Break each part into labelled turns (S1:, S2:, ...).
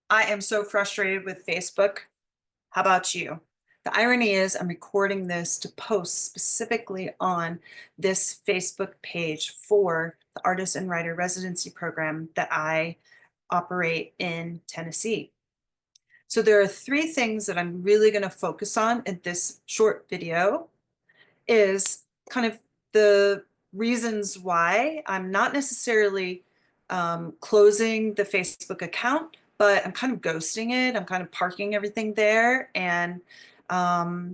S1: I am so frustrated with Facebook. How about you? The irony is, I'm recording this to post specifically on this Facebook page for the Artist and Writer Residency Program that I operate in Tennessee. So, there are three things that I'm really going to focus on in this short video is kind of the reasons why I'm not necessarily closing the Facebook account, but I'm kind of ghosting it. I'm kind of parking everything there. And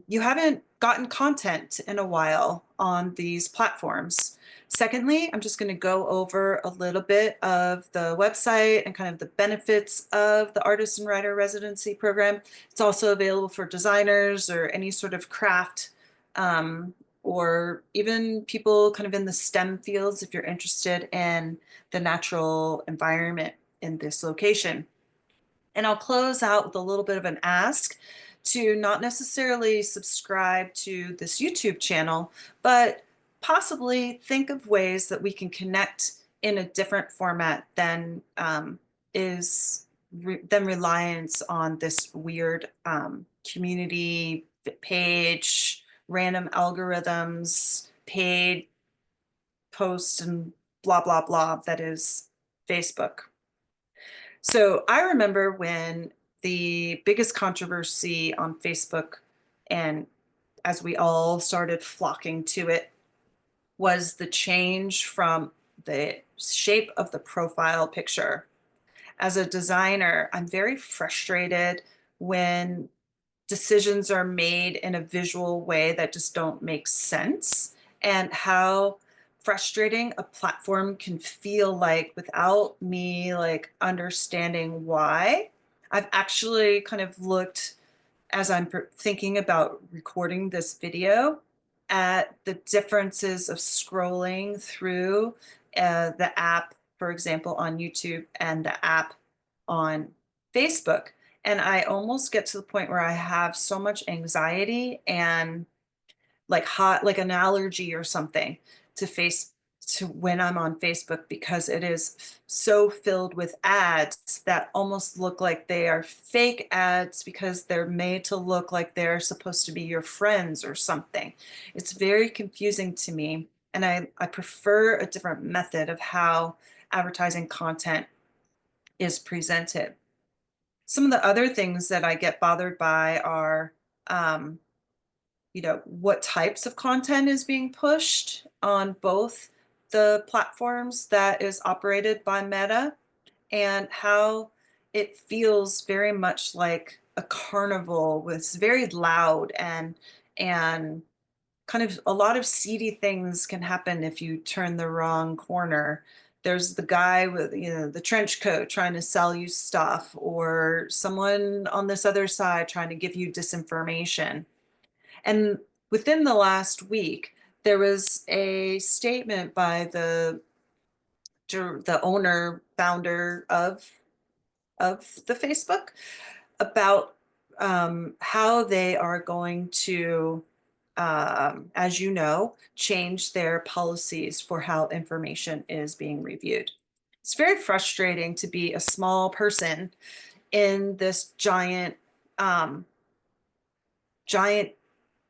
S1: you haven't gotten content in a while on these platforms. Secondly, I'm just going to go over a little bit of the website and kind of the benefits of the Artist and Writer Residency Program. It's also available for designers or any sort of craft um, or even people kind of in the STEM fields if you're interested in the natural environment in this location. And I'll close out with a little bit of an ask to not necessarily subscribe to this YouTube channel, but possibly think of ways that we can connect in a different format than than reliance on this weird community page, random algorithms, paid posts, and blah blah blah that is Facebook. So I remember when the biggest controversy on Facebook, and as we all started flocking to it, was the change from the shape of the profile picture. As a designer, I'm very frustrated when decisions are made in a visual way that just don't make sense, and how frustrating a platform can feel like without me like understanding why. I've actually kind of looked as I'm thinking about recording this video at the differences of scrolling through the app, for example, on YouTube and the app on Facebook. And I almost get to the point where I have so much anxiety and like an allergy or something to face to when I'm on Facebook, because it is so filled with ads that almost look like they are fake ads because they're made to look like they're supposed to be your friends or something. It's very confusing to me, and I prefer a different method of how advertising content is presented. Some of the other things that I get bothered by are um, what types of content is being pushed on both the platforms that is operated by Meta, and how it feels very much like a carnival with very loud and kind of a lot of seedy things can happen if you turn the wrong corner. There's the guy with, the trench coat trying to sell you stuff, or someone on this other side trying to give you disinformation. And within the last week, there was a statement by the owner, founder of the Facebook about how they are going to, as you know, change their policies for how information is being reviewed. It's very frustrating to be a small person in this um, giant.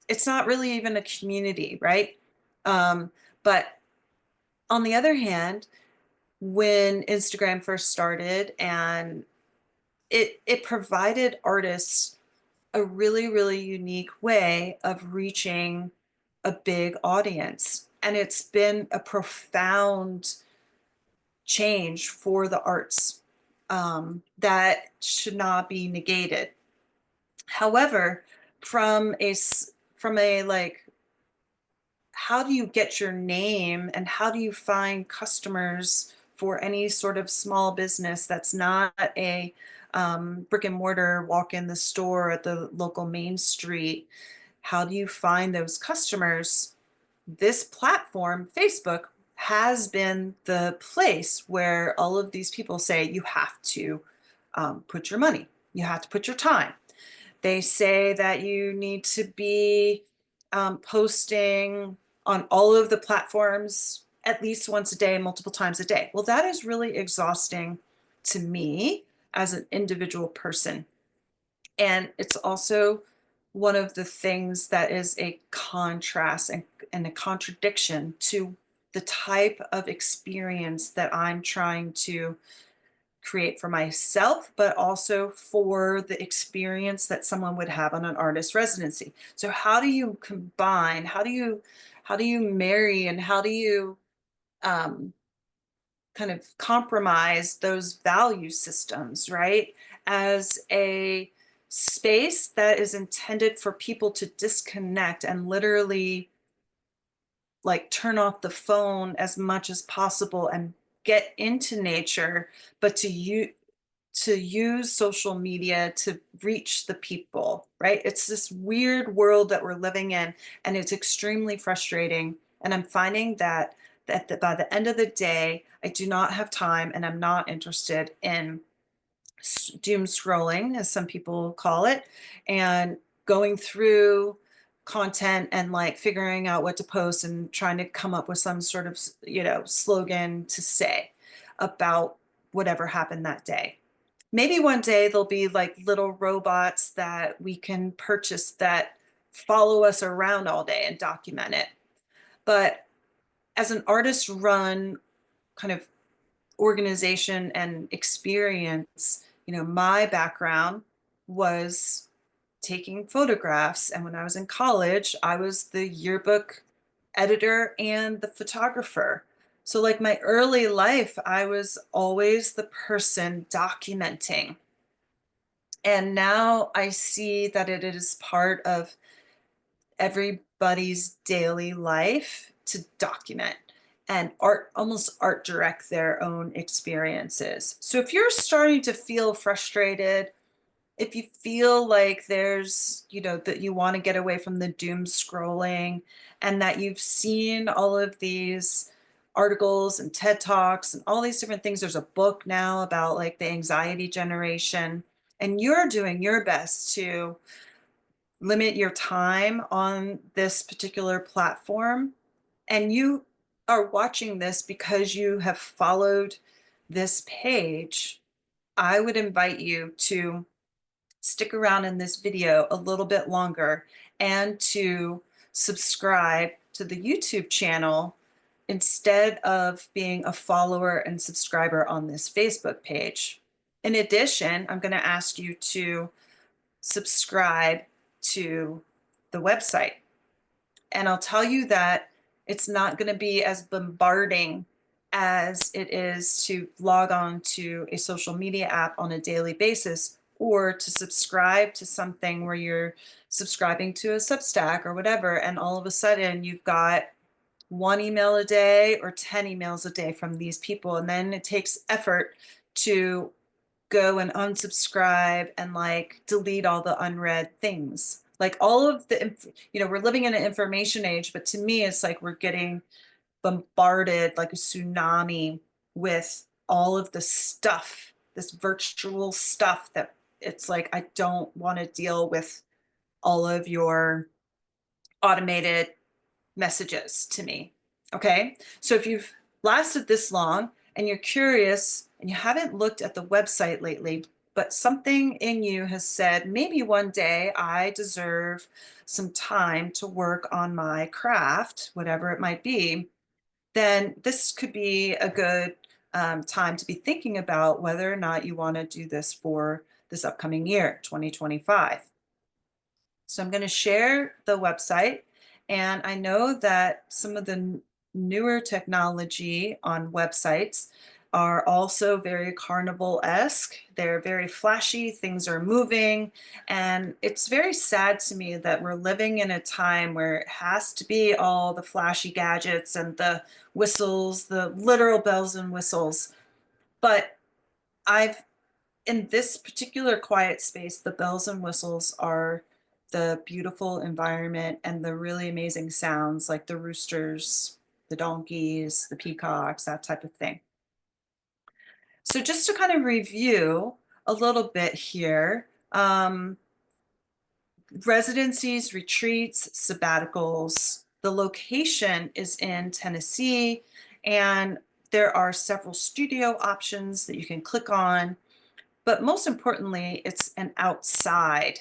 S1: It's not really even a community, right? Um, but on the other hand, when Instagram first started, and it provided artists a really, really unique way of reaching a big audience. And it's been a profound change for the arts that should not be negated. However, from a like, how do you get your name and how do you find customers for any sort of small business that's not a brick and mortar walk in the store at the local main street? How do you find those customers? This platform, Facebook, has been the place where all of these people say you have to put your money, you have to put your time. They say that you need to be posting on all of the platforms at least once a day, multiple times a day. Well, that is really exhausting to me as an individual person. And it's also one of the things that is a contrast and a contradiction to the type of experience that I'm trying to create for myself, but also for the experience that someone would have on an artist residency. So how do you combine? How do you marry and how do you um, kind of compromise those value systems, right? As a space that is intended for people to disconnect and literally like turn off the phone as much as possible and get into nature, but to use social media to reach the people, right? It's this weird world that we're living in, and it's extremely frustrating. And I'm finding that by the end of the day, I do not have time and I'm not interested in doom scrolling, as some people call it, and going through content and like figuring out what to post and trying to come up with some sort of, slogan to say about whatever happened that day. Maybe one day there'll be like little robots that we can purchase that follow us around all day and document it. But as an artist run kind of organization and experience, my background was taking photographs. And when I was in college, I was the yearbook editor and the photographer. So, like my early life, I was always the person documenting. And now I see that it is part of everybody's daily life to document and art direct their own experiences. So if you're starting to feel frustrated, if you feel like there's, that you want to get away from the doom scrolling and that you've seen all of these articles and TED Talks and all these different things, there's a book now about like the anxiety generation, and you're doing your best to limit your time on this particular platform, and you are watching this because you have followed this page, I would invite you to stick around in this video a little bit longer and to subscribe to the YouTube channel instead of being a follower and subscriber on this Facebook page. In addition, I'm going to ask you to subscribe to the website. And I'll tell you that it's not going to be as bombarding as it is to log on to a social media app on a daily basis or to subscribe to something where you're subscribing to a Substack or whatever. And all of a sudden you've got one email a day or 10 emails a day from these people. And then it takes effort to go and unsubscribe and like delete all the unread things. Like all of we're living in an information age, but to me, it's like we're getting bombarded like a tsunami with all of the stuff, this virtual stuff that it's like, I don't want to deal with all of your automated messages to me. Okay. So if you've lasted this long and you're curious and you haven't looked at the website lately, but something in you has said, maybe one day I deserve some time to work on my craft, whatever it might be, then this could be a good time to be thinking about whether or not you want to do this for this upcoming year, 2025. So I'm going to share the website. And I know that some of the newer technology on websites are also very carnival-esque. They're very flashy, things are moving. And it's very sad to me that we're living in a time where it has to be all the flashy gadgets and the whistles, the literal bells and whistles. But I've in this particular quiet space, the bells and whistles are the beautiful environment and the really amazing sounds like the roosters, the donkeys, the peacocks, that type of thing. So, just to kind of review a little bit here, residencies, retreats, sabbaticals. The location is in Tennessee, and there are several studio options that you can click on. But most importantly, it's an outside,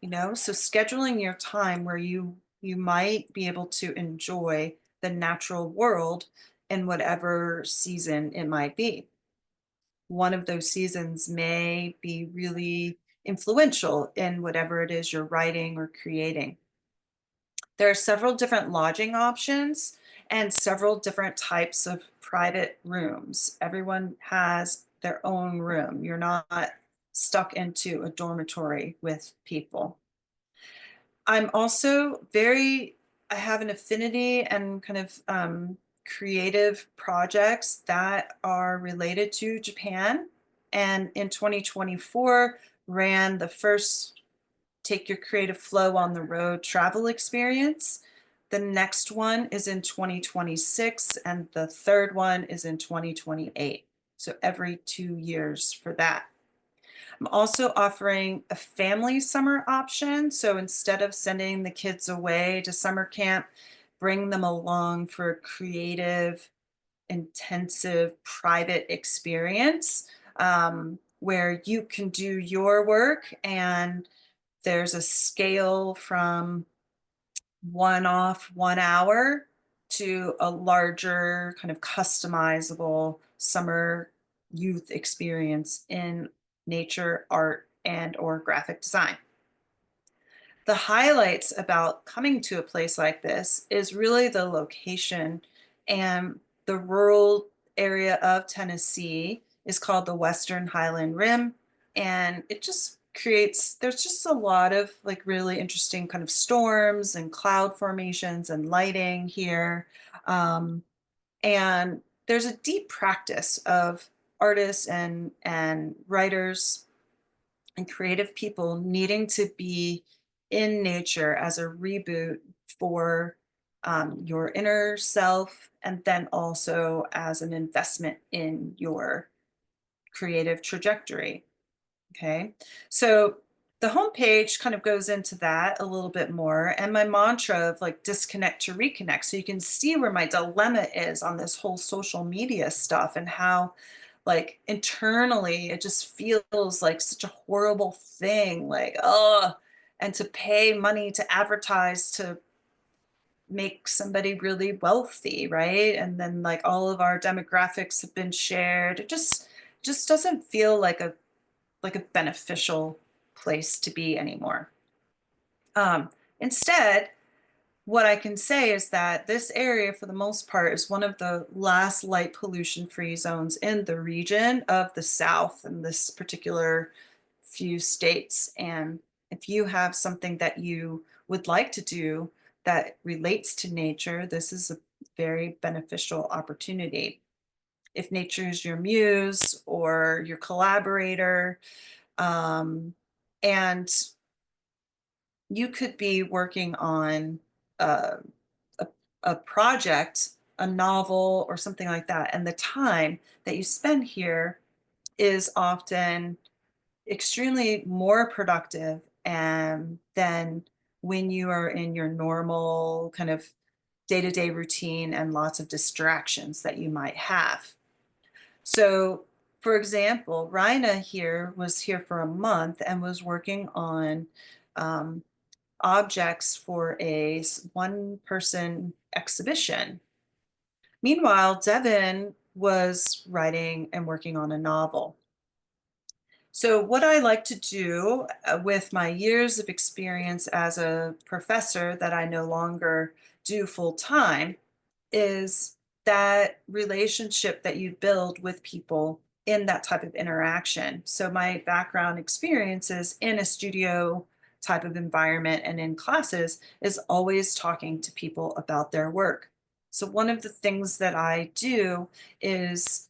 S1: so scheduling your time where you might be able to enjoy the natural world in whatever season it might be. One of those seasons may be really influential in whatever it is you're writing or creating. There are several different lodging options and several different types of private rooms. Everyone has their own room. You're not stuck into a dormitory with people. I'm also I have an affinity and kind of creative projects that are related to Japan. And in 2024, ran the first Take Your Creative Flow on the Road travel experience. The next one is in 2026, and the third one is in 2028. So every 2 years for that. I'm also offering a family summer option. So instead of sending the kids away to summer camp, bring them along for a creative, intensive, private experience where you can do your work, and there's a scale from one off 1 hour to a larger kind of customizable summer youth experience in nature, art, and or graphic design. The highlights about coming to a place like this is really the location, and the rural area of Tennessee is called the Western Highland Rim, and it just creates there's just a lot of like really interesting kind of storms and cloud formations and lighting here. Um, and there's a deep practice of artists and writers and creative people needing to be in nature as a reboot for your inner self, and then also as an investment in your creative trajectory. Okay. So the homepage kind of goes into that a little bit more, and my mantra of like disconnect to reconnect. So you can see where my dilemma is on this whole social media stuff, and how like internally it just feels like such a horrible thing. Like, oh, and to pay money to advertise to make somebody really wealthy, right? And then like all of our demographics have been shared. It just doesn't feel like a beneficial place to be anymore. Instead, what I can say is that this area, for the most part, is one of the last light pollution free zones in the region of the South in this particular few states. And if you have something that you would like to do that relates to nature, this is a very beneficial opportunity. If nature is your muse or your collaborator, um, and you could be working on a, a, a project, a novel, or something like that. And the time that you spend here is often extremely more productive and than when you are in your normal kind of day-to-day routine and lots of distractions that you might have. So, for example, Rhina here was here for a month and was working on um, objects for a one-person exhibition. Meanwhile, Devin was writing and working on a novel. So, what I like to do with my years of experience as a professor that I no longer do full time is that relationship that you build with people in that type of interaction. So my background experiences in a studio type of environment and in classes is always talking to people about their work. So one of the things that I do is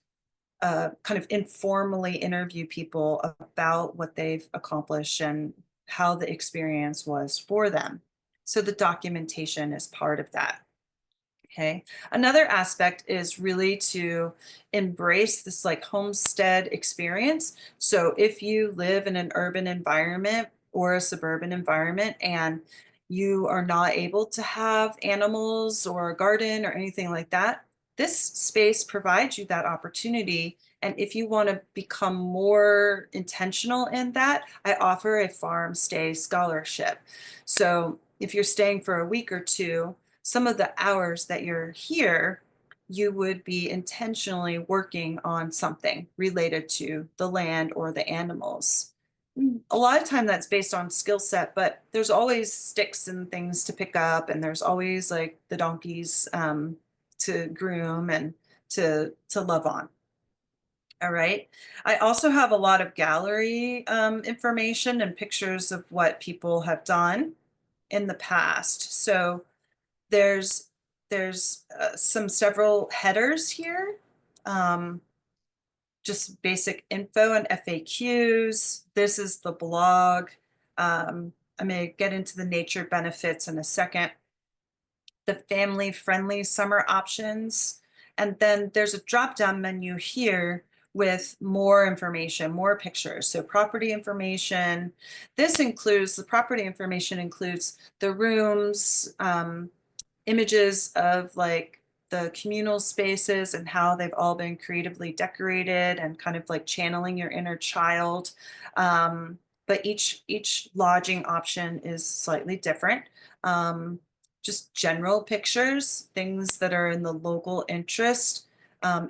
S1: kind of informally interview people about what they've accomplished and how the experience was for them. So the documentation is part of that. Okay. Another aspect is really to embrace this like homestead experience. So if you live in an urban environment or a suburban environment and you are not able to have animals or a garden or anything like that, this space provides you that opportunity And if you want to become more intentional in that, I offer a farm stay scholarship. So if you're staying for a week or two, some of the hours that you're here, you would be intentionally working on something related to the land or the animals. A lot of time that's based on skill set, but there's always sticks and things to pick up, and there's always like the donkeys to groom and to love on. All right. I also have a lot of gallery information and pictures of what people have done in the past. So there's there's some several headers here. Um, just basic info and FAQs. This is the blog. I'm going to get into the nature benefits in a second. The family friendly summer options. And then there's a drop down menu here with more information, more pictures. So property information. This includes the property information includes the rooms, images of like the communal spaces and how they've all been creatively decorated and kind of like channeling your inner child. But each lodging option is slightly different. Um, just general pictures, things that are in the local interest.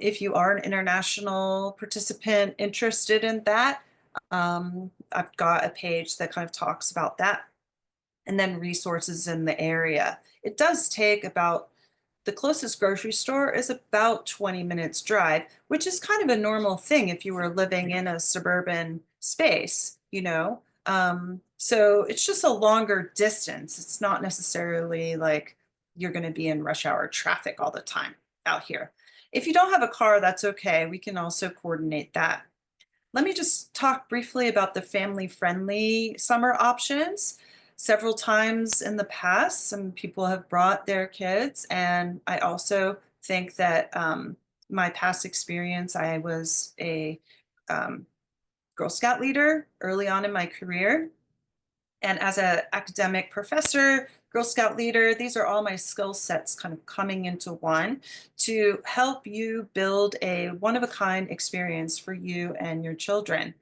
S1: If you are an international participant interested in that, I've got a page that kind of talks about that, and then resources in the area. It does take about, the closest grocery store is about 20 minutes drive, which is kind of a normal thing if you were living in a suburban space, you know? So it's just a longer distance. It's not necessarily like you're going to be in rush hour traffic all the time out here. If you don't have a car, that's okay. We can also coordinate that. Let me just talk briefly about the family-friendly summer options. Several times in the past, some people have brought their kids, and I also think that my past experience, I was a um, Girl Scout leader early on in my career. And as an academic professor, Girl Scout leader, these are all my skill sets kind of coming into one to help you build a one of a kind experience for you and your children.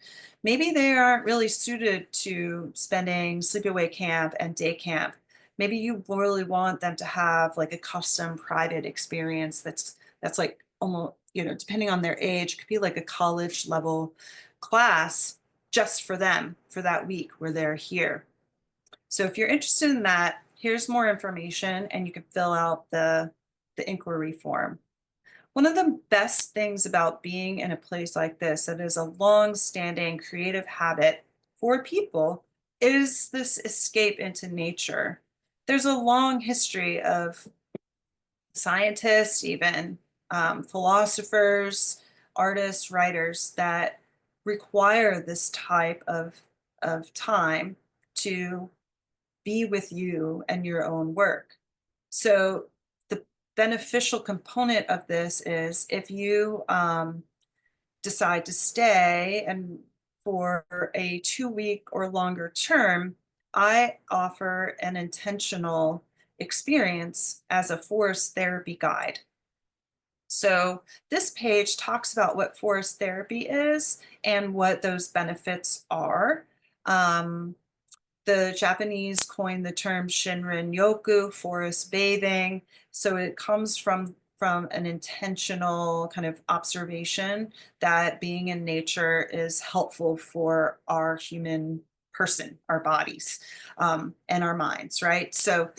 S1: Maybe they aren't really suited to spending sleepaway camp and day camp. Maybe you really want them to have like a custom private experience that's like almost, you know, depending on their age, it could be like a college level class just for them for that week where they're here. So if you're interested in that, here's more information and you can fill out the inquiry form. One of the best things about being in a place like this that is a long-standing creative habit for people is this escape into nature. There's a long history of scientists, even philosophers, artists, writers that require this type of time to be with you and your own work. So the beneficial component of this is if you decide to stay and for a 2 week or longer term, I offer an intentional experience as a forest therapy guide. So this page talks about what forest therapy is and what those benefits are. Um, the Japanese coined the term Shinrin Yoku, forest bathing. So it comes from an intentional kind of observation that being in nature is helpful for our human person, our bodies, and our minds, right? So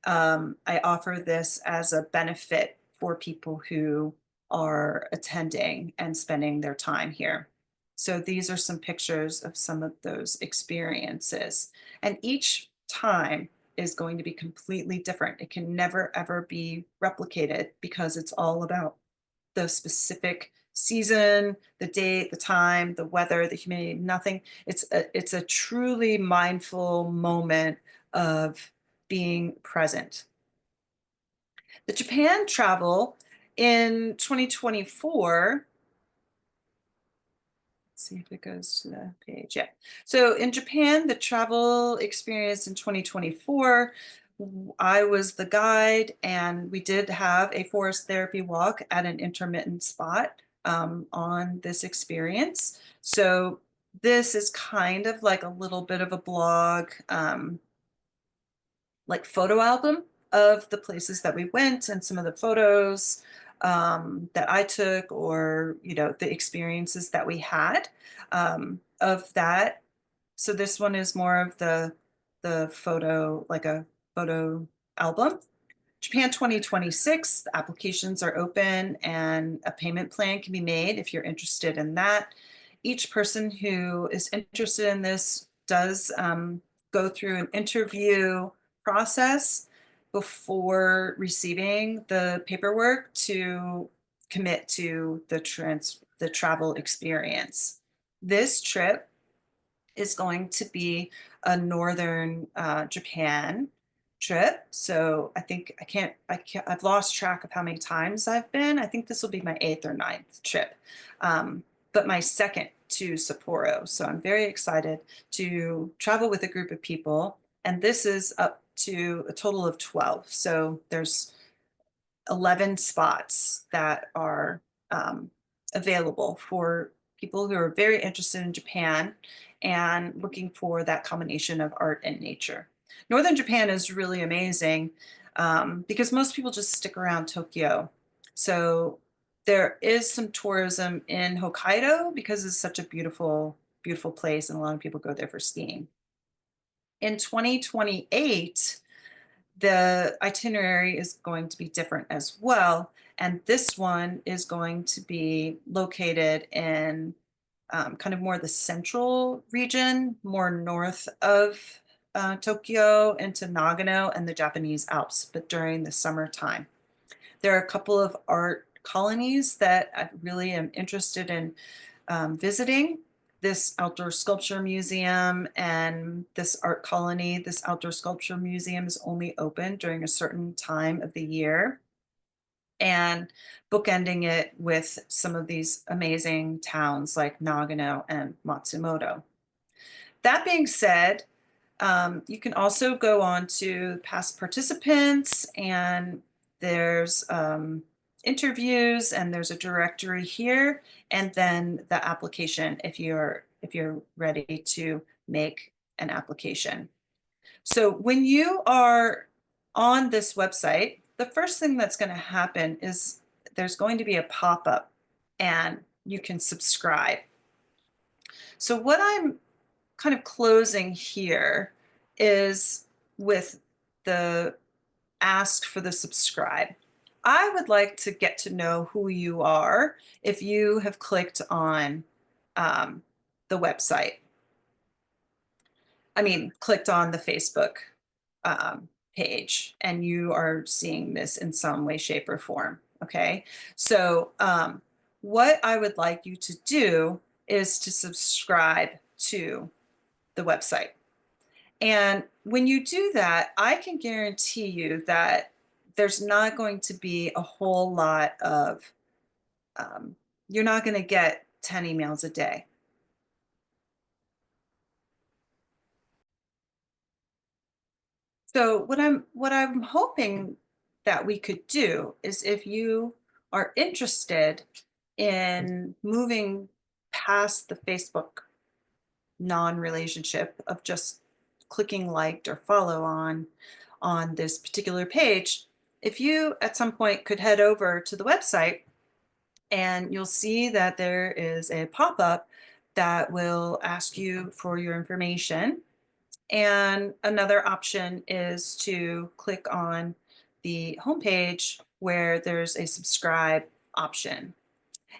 S1: I offer this as a benefit for people who are attending and spending their time here. So these are some pictures of some of those experiences. And each time is going to be completely different. It can never, ever be replicated because it's all about the specific season, the date, the time, the weather, the humidity, nothing. It's a truly mindful moment of being present. The Japan travel in 2024, see if it goes to the page. Yeah. So in Japan, the travel experience in 2024, I was the guide and we did have a forest therapy walk at an intermittent spot. on this experience. So this is kind of like a little bit of a blog, like photo album of the places that we went and some of the photos that I took, or the experiences that we had of that. So this one is more of the photo, like a photo album. Japan 2026, the applications are open and a payment plan can be made if you're interested in that. Each person who is interested in this does go through an interview process before receiving the paperwork to commit to the travel experience. This trip is going to be a northern Japan trip. So I've lost track of how many times I've been. I think this will be my eighth or ninth trip, but my second to Sapporo. So I'm very excited to travel with a group of people. And this is up to a total of 12. So there's 11 spots that are available for people who are very interested in Japan and looking for that combination of art and nature. Northern Japan is really amazing because most people just stick around Tokyo. So there is some tourism in Hokkaido because it's such a beautiful, beautiful place, and a lot of people go there for skiing. In 2028, the itinerary is going to be different as well. And this one is going to be located in kind of more the central region, more north of Tokyo into Nagano and the Japanese Alps, but during the summertime. There are a couple of art colonies that I really am interested in visiting. This outdoor sculpture museum and this art colony. This outdoor sculpture museum is only open during a certain time of the year, and bookending it with some of these amazing towns like Nagano and Matsumoto. That being said, you can also go on to past participants, and there's interviews, and there's a directory here, and then the application if you're ready to make an application. So when you are on this website, the first thing that's going to happen is there's going to be a pop-up and you can subscribe. So what I'm kind of closing here is with the ask for the subscribe. I would like to get to know who you are if you have clicked on um, the website. I mean, clicked on the Facebook page and you are seeing this in some way, shape, or form. Okay. So, what I would like you to do is to subscribe to the website. And when you do that, I can guarantee you that there's not going to be a whole lot of, um, you're not going to get 10 emails a day. So what I'm hoping that we could do is, if you are interested in moving past the Facebook non-relationship of just clicking liked or follow on this particular page, if you at some point could head over to the website, and you'll see that there is a pop-up that will ask you for your information. And another option is to click on the homepage where there's a subscribe option.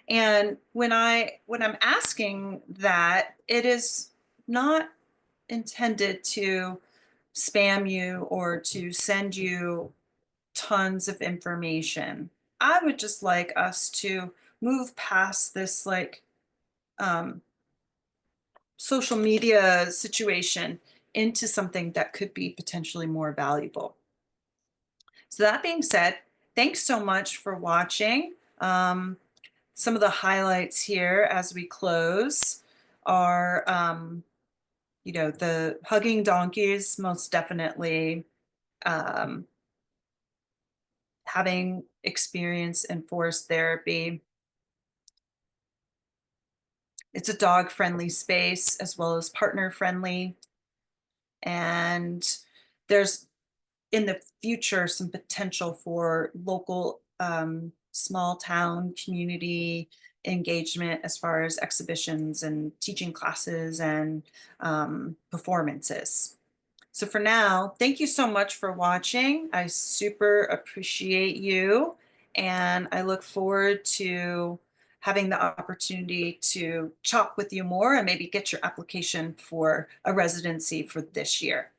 S1: And when I'm asking that, it is not intended to spam you or to send you tons of information. I would just like us to move past this, like, um, social media situation into something that could be potentially more valuable. So that being said, thanks so much for watching. Some of the highlights here as we close are, the hugging donkeys, most definitely, um, having experience in forest therapy, It's a dog-friendly space as well as partner-friendly, and there's in the future some potential for local small town community engagement as far as exhibitions and teaching classes and performances. So for now, thank you so much for watching. I super appreciate you, and I look forward to having the opportunity to talk with you more and maybe get your application for a residency for this year.